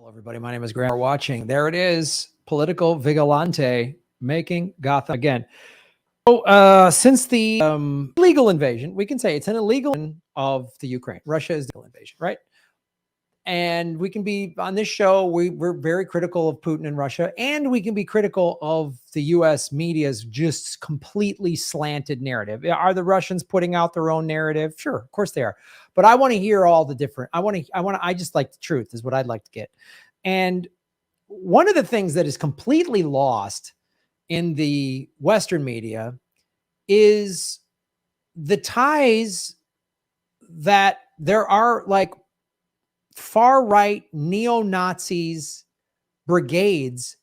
Hello, everybody. My name is Graham. We're watching. There it is. Political vigilante making Gotham again. So, since the illegal invasion, we can say it's an illegal invasion of the Ukraine. Russia is the illegal invasion, right? And we can be on this show. We're very critical of Putin and Russia, and we can be critical of the U.S. media's just completely slanted narrative. Are the Russians putting out their own narrative? Sure, of course they are. But I want to hear all the different. I just like the truth is what I'd like to get. And one of the things that is completely lost in the Western media is the ties that there are, like, far-right neo-Nazis brigades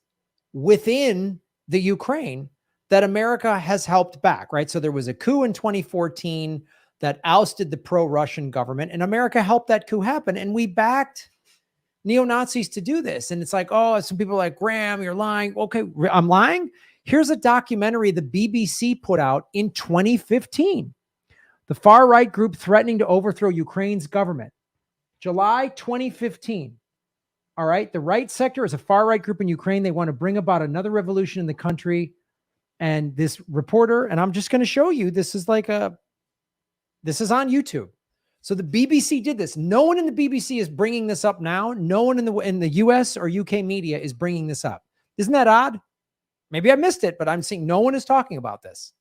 within the Ukraine that America has helped back, right? So there was a coup in 2014 that ousted the pro-Russian government, and America helped that coup happen, and we backed neo-Nazis to do this. And it's like, oh, some people are like, Graham, you're lying. Okay, I'm lying? Here's a documentary the BBC put out in 2015. The far-right group threatening to overthrow Ukraine's government. July 2015. All right. The right sector is a far-right group in Ukraine. They want to bring about another revolution in the country. And this reporter, and I'm just going to show you, this is on YouTube. So the BBC did this. No one in the BBC is bringing this up now. No one in the US or UK media is bringing this up. Isn't that odd? Maybe I missed it, but I'm seeing no one is talking about this.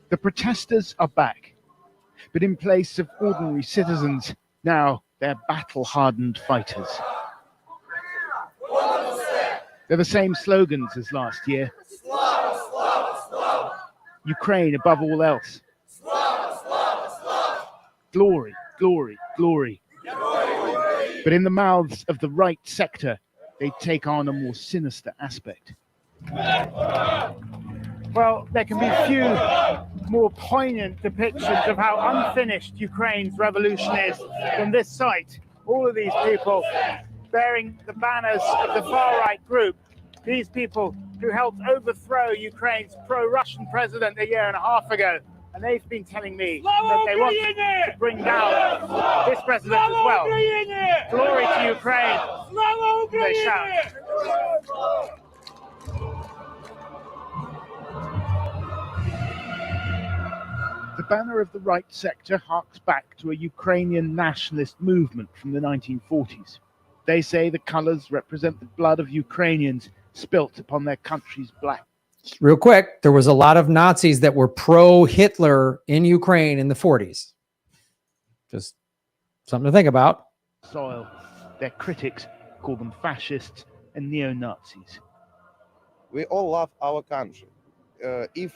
The protesters are back, but in place of ordinary citizens, now they're battle-hardened fighters. They're the same slogans as last year. Ukraine above all else. Glory, glory, glory. But in the mouths of the right sector, they take on a more sinister aspect. Well, there can be few more poignant depictions of how unfinished Ukraine's revolution is than this sight. All of these people bearing the banners of the far-right group, these people who helped overthrow Ukraine's pro-Russian president a year and a half ago. And they've been telling me that they want to bring down this president as well. Glory to Ukraine, they shout. The banner of the right sector harks back to a Ukrainian nationalist movement from the 1940s. They say the colours represent the blood of Ukrainians spilt upon their country's black. Real quick, there was a lot of Nazis that were pro-Hitler in Ukraine in the 40s. Just something to think about. Soil. Their critics call them fascists and neo-Nazis. We all love our country. If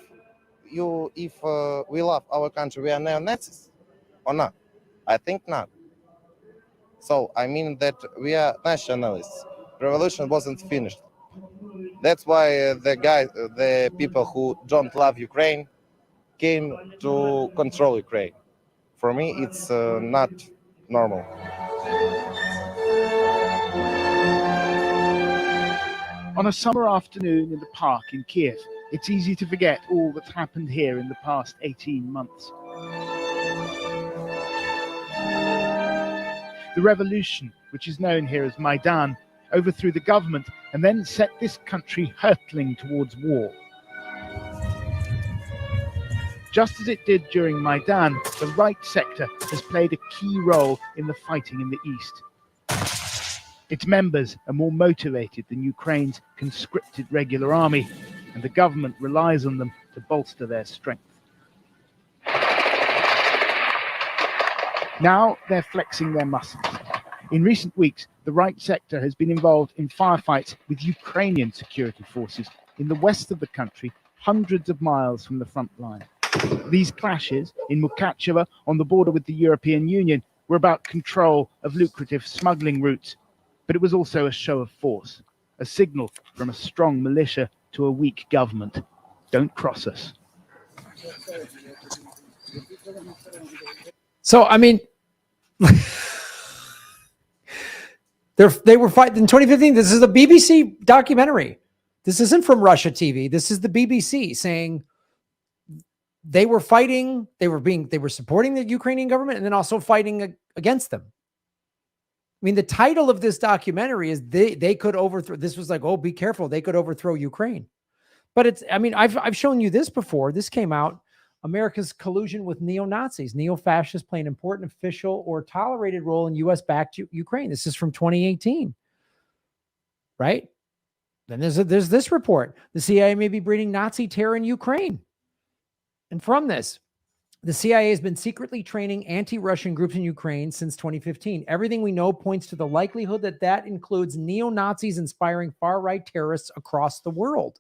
we love our country, we are neo-Nazis or not? I think not. So I mean that we are nationalists. Revolution wasn't finished. That's why the people who don't love Ukraine came to control Ukraine. For me, it's not normal. On a summer afternoon in the park in Kiev, it's easy to forget all that's happened here in the past 18 months. The revolution, which is known here as Maidan, overthrew the government and then set this country hurtling towards war. Just as it did during Maidan, the right sector has played a key role in the fighting in the east. Its members are more motivated than Ukraine's conscripted regular army, and the government relies on them to bolster their strength. Now they're flexing their muscles. In recent weeks, the right sector has been involved in firefights with Ukrainian security forces in the west of the country, hundreds of miles from the front line. These clashes in Mukachevo on the border with the European Union were about control of lucrative smuggling routes, but it was also a show of force, a signal from a strong militia to a weak government. Don't cross us. So, I mean, they were fighting in 2015. This is a BBC documentary. This isn't from Russia TV. This is the BBC saying they were fighting. They were supporting the Ukrainian government and then also fighting against them. I mean, the title of this documentary is they could overthrow. This was like, oh, be careful. They could overthrow Ukraine. But it's, I mean, I've shown you this before. This came out, America's collusion with neo-Nazis. Neo-fascists play an important official or tolerated role in U.S.-backed Ukraine. This is from 2018, right? Then there's this report. The CIA may be breeding Nazi terror in Ukraine. And from this, the CIA has been secretly training anti-Russian groups in Ukraine since 2015. Everything we know points to the likelihood that includes neo-Nazis inspiring far-right terrorists across the world.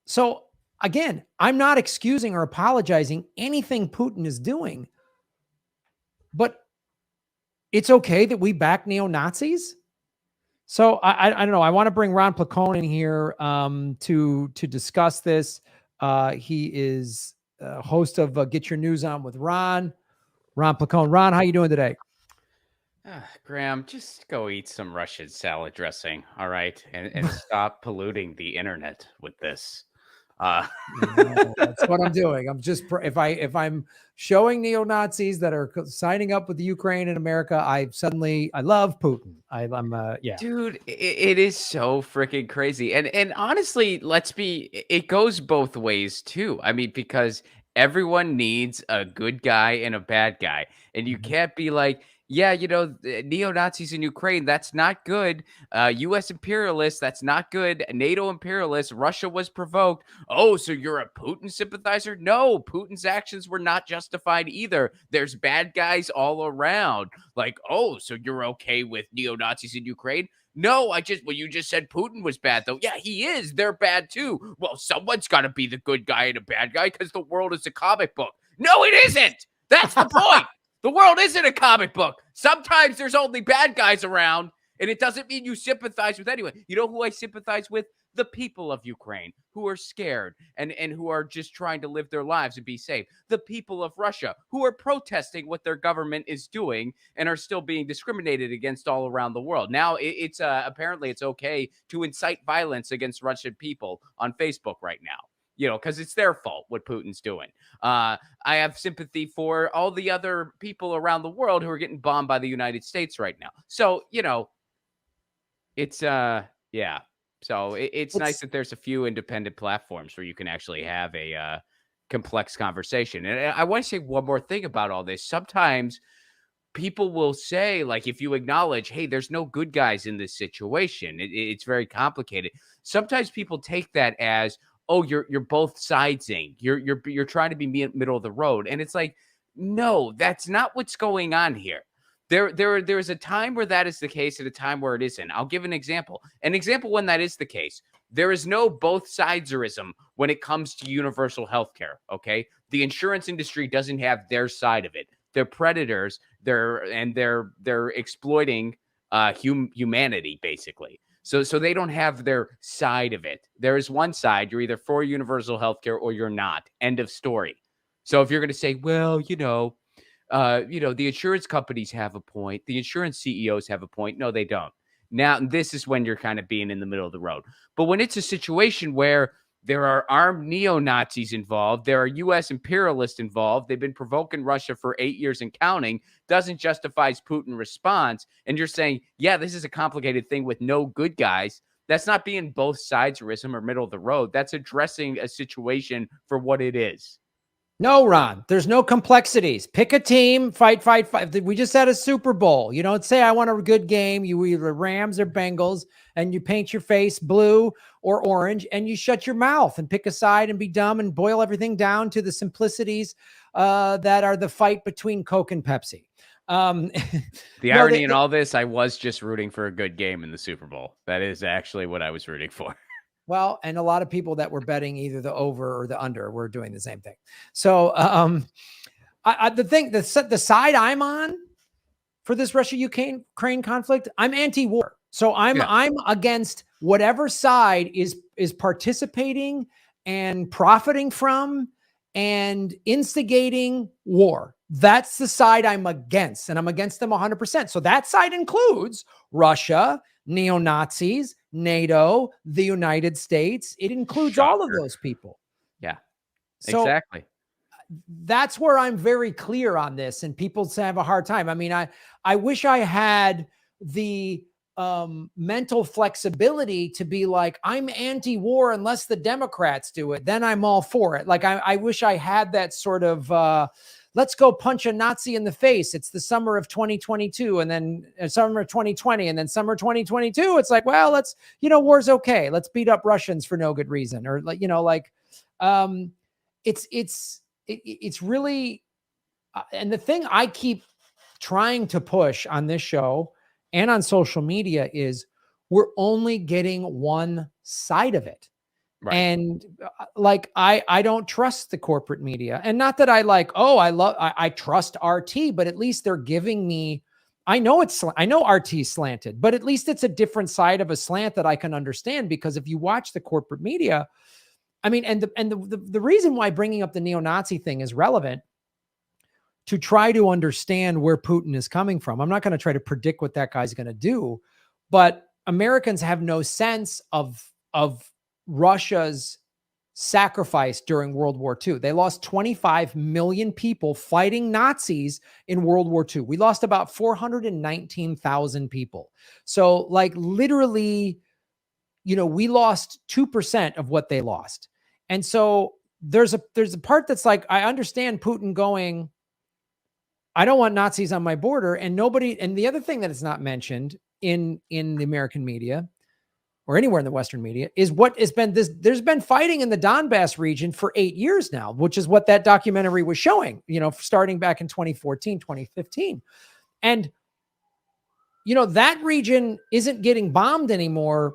So again, I'm not excusing or apologizing anything Putin is doing, but it's okay that we back neo-Nazis. So I don't know. I want to bring Ron Placone in here to discuss this. He is host of Get Your News On with Ron Placone. Ron, how you doing today? Graham, just go eat some Russian salad dressing, all right, and stop polluting the internet with this. That's what I'm doing. I'm just if I'm showing neo-Nazis that are signing up with the Ukraine and America, I love Putin. I'm yeah, dude, it is so freaking crazy. And honestly, it goes both ways too. I mean, because everyone needs a good guy and a bad guy, and you can't be like, yeah, neo-Nazis in Ukraine, that's not good. U.S. imperialists, that's not good. NATO imperialists, Russia was provoked. Oh, so you're a Putin sympathizer? No, Putin's actions were not justified either. There's bad guys all around. Like, oh, so you're okay with neo-Nazis in Ukraine? No, you just said Putin was bad, though. Yeah, he is. They're bad, too. Well, someone's got to be the good guy and a bad guy because the world is a comic book. No, it isn't. That's the point. The world isn't a comic book. Sometimes there's only bad guys around, and it doesn't mean you sympathize with anyone. You know who I sympathize with? The people of Ukraine who are scared and who are just trying to live their lives and be safe. The people of Russia who are protesting what their government is doing and are still being discriminated against all around the world. Now, it's apparently it's okay to incite violence against Russian people on Facebook right now. Because it's their fault what Putin's doing. I have sympathy for all the other people around the world who are getting bombed by the United States right now. So, it's, yeah. So it's nice that there's a few independent platforms where you can actually have a complex conversation. And I want to say one more thing about all this. Sometimes people will say, like, if you acknowledge, hey, there's no good guys in this situation, it's very complicated. Sometimes people take that as, oh, you're both sidesing. You're trying to be middle of the road. And it's like, no, that's not what's going on here. There is a time where that is the case and a time where it isn't. I'll give an example. An example when that is the case. There is no both sideserism when it comes to universal health care, okay? The insurance industry doesn't have their side of it. They're predators. They're exploiting humanity, basically. So they don't have their side of it. There is one side. You're either for universal healthcare or you're not. End of story. So if you're going to say, well, the insurance companies have a point. The insurance CEOs have a point. No, they don't. Now, this is when you're kind of being in the middle of the road. But when it's a situation where there are armed neo-Nazis involved, there are U.S. imperialists involved, they've been provoking Russia for 8 years and counting, doesn't justify Putin's response, and you're saying, yeah, this is a complicated thing with no good guys, that's not being both sideserism or middle of the road. That's addressing a situation for what it is. No, Ron, there's no complexities. Pick a team, fight. We just had a Super Bowl. You don't say, I want a good game. You either Rams or Bengals, and you paint your face blue or orange, and you shut your mouth and pick a side and be dumb and boil everything down to the simplicities that are the fight between Coke and Pepsi. The irony in all this, I was just rooting for a good game in the Super Bowl. That is actually what I was rooting for. Well, and a lot of people that were betting either the over or the under were doing the same thing. So the side I'm on for this Russia-Ukraine conflict, I'm anti-war. So I'm against whatever side is participating and profiting from and instigating war. That's the side I'm against, and I'm against them 100%. So that side includes Russia, neo-Nazis, NATO, the United States. It includes all of those people. Yeah, so exactly. That's where I'm very clear on this, and people have a hard time. I mean, I wish I had the mental flexibility to be like, I'm anti-war unless the Democrats do it, then I'm all for it. Like, I wish I had that sort of let's go punch a Nazi in the face. It's the summer of 2022, and then summer of 2020, and then summer 2022. It's like, well, let's, war's okay. Let's beat up Russians for no good reason, or it's really, and the thing I keep trying to push on this show and on social media is we're only getting one side of it. Right. And I don't trust the corporate media, and not that I trust RT, but at least they're giving me, I know RT slanted, but at least it's a different side of a slant that I can understand, because if you watch the corporate media, I mean, and the reason why bringing up the neo-Nazi thing is relevant to try to understand where Putin is coming from. I'm not going to try to predict what that guy's going to do, but Americans have no sense of Russia's sacrifice during World War II. They lost 25 million people fighting Nazis in World War II. We lost about 419,000 people. So literally, we lost 2% of what they lost. And so there's a part that's like, I understand Putin going, I don't want Nazis on my border. And the other thing that is not mentioned in the American media or anywhere in the Western media is what has been there's been fighting in the Donbass region for 8 years now, which is what that documentary was showing, starting back in 2014, 2015. And, that region isn't getting bombed anymore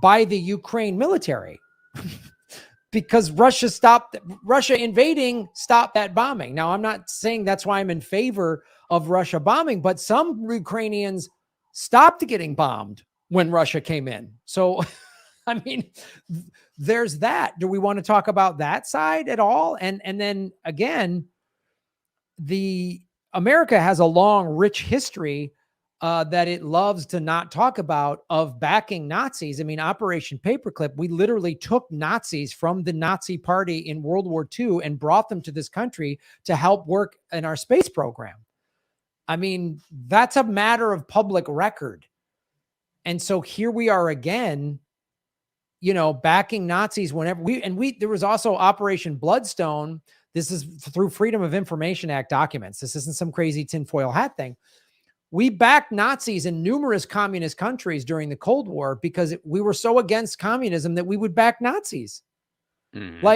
by the Ukraine military because Russia invading stopped that bombing. Now, I'm not saying that's why I'm in favor of Russia bombing, but some Ukrainians stopped getting bombed when Russia came in. So, I mean, there's that. Do we want to talk about that side at all? And then again, America has a long, rich history that it loves to not talk about of backing Nazis. I mean, Operation Paperclip, we literally took Nazis from the Nazi party in World War II and brought them to this country to help work in our space program. I mean, that's a matter of public record. And so here we are again, backing Nazis whenever there was also Operation Bloodstone. This is through Freedom of Information Act documents. This isn't some crazy tinfoil hat thing. We backed Nazis in numerous communist countries during the Cold War because we were so against communism that we would back Nazis. Mm-hmm.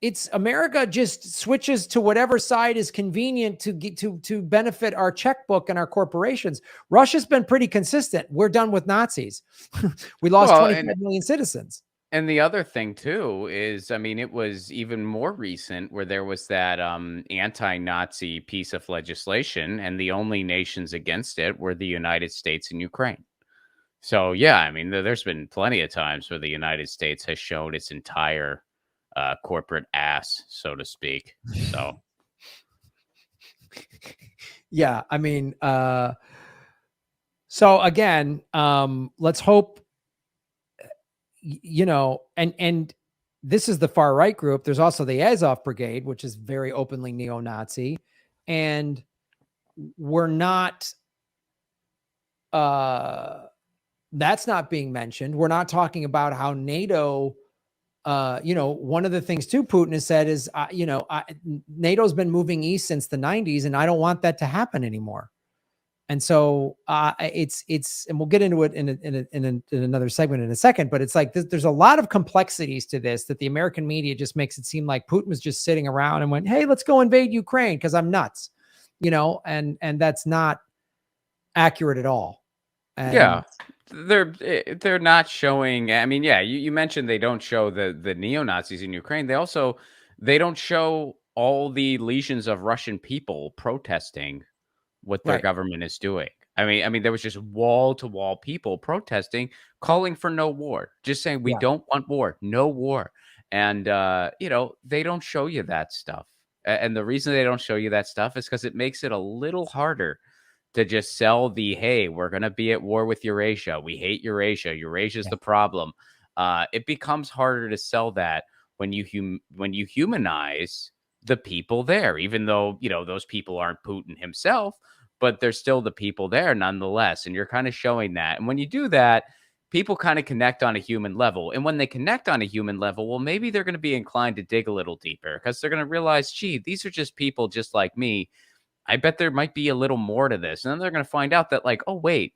It's America just switches to whatever side is convenient to benefit our checkbook and our corporations. Russia's been pretty consistent. We're done with Nazis. We lost 25 million citizens. And the other thing too is, I mean, it was even more recent where there was that anti-Nazi piece of legislation, and the only nations against it were the United States and Ukraine. So yeah, I mean, there's been plenty of times where the United States has shown its entire corporate ass, so to speak. So yeah, I mean, so again, let's hope, and this is the far right group. There's also the Azov Brigade, which is very openly neo-Nazi, and we're not, that's not being mentioned. We're not talking about how NATO, one of the things too Putin has said is, NATO's been moving east since the 90s, and I don't want that to happen anymore. And so it's, and we'll get into it in another segment in a second, but it's like, there's a lot of complexities to this that the American media just makes it seem like Putin was just sitting around and went, hey, let's go invade Ukraine because I'm nuts, and that's not accurate at all. And yeah, they're not showing. I mean, yeah, you mentioned they don't show the neo-Nazis in Ukraine. They don't show all the legions of Russian people protesting what their government is doing. I mean, there was just wall-to-wall people protesting, calling for no war, just saying we don't want war, no war. And, they don't show you that stuff. And the reason they don't show you that stuff is because it makes it a little harder to just sell the, hey, we're going to be at war with Eurasia. We hate Eurasia. Eurasia's the problem. It becomes harder to sell that when you humanize the people there, even though, those people aren't Putin himself, but they're still the people there nonetheless. And you're kind of showing that. And when you do that, people kind of connect on a human level. And when they connect on a human level, well, maybe they're going to be inclined to dig a little deeper because they're going to realize, gee, these are just people just like me. I bet there might be a little more to this. And then they're going to find out that, like, oh, wait,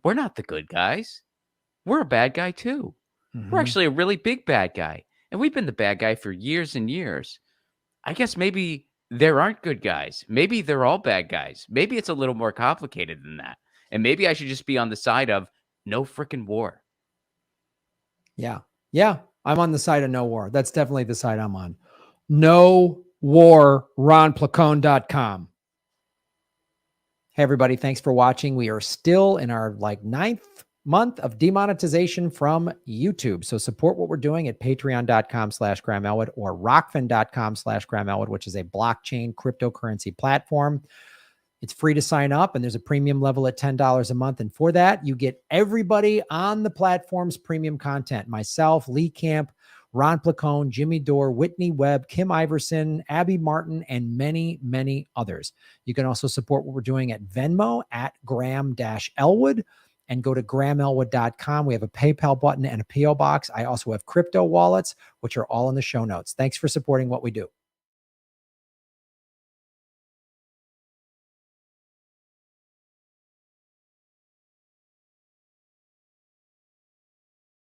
we're not the good guys. We're a bad guy too. We're actually a really big bad guy. And we've been the bad guy for years and years. I guess maybe there aren't good guys. Maybe they're all bad guys. Maybe it's a little more complicated than that. And maybe I should just be on the side of no freaking war. Yeah. Yeah. I'm on the side of no war. That's definitely the side I'm on. No war, ronplacone.com. Hey, everybody. Thanks for watching. We are still in our 9th month of demonetization from YouTube. So support what we're doing at patreon.com/Graham Elwood or rockfin.com/Graham Elwood, which is a blockchain cryptocurrency platform. It's free to sign up, and there's a premium level at $10 a month. And for that, you get everybody on the platform's premium content. Myself, Lee Camp, Ron Placone, Jimmy Dore, Whitney Webb, Kim Iverson, Abby Martin, and many, many others. You can also support what we're doing at Venmo at Graham-Elwood and go to GrahamElwood.com. We have a PayPal button and a PO box. I also have crypto wallets, which are all in the show notes. Thanks for supporting what we do.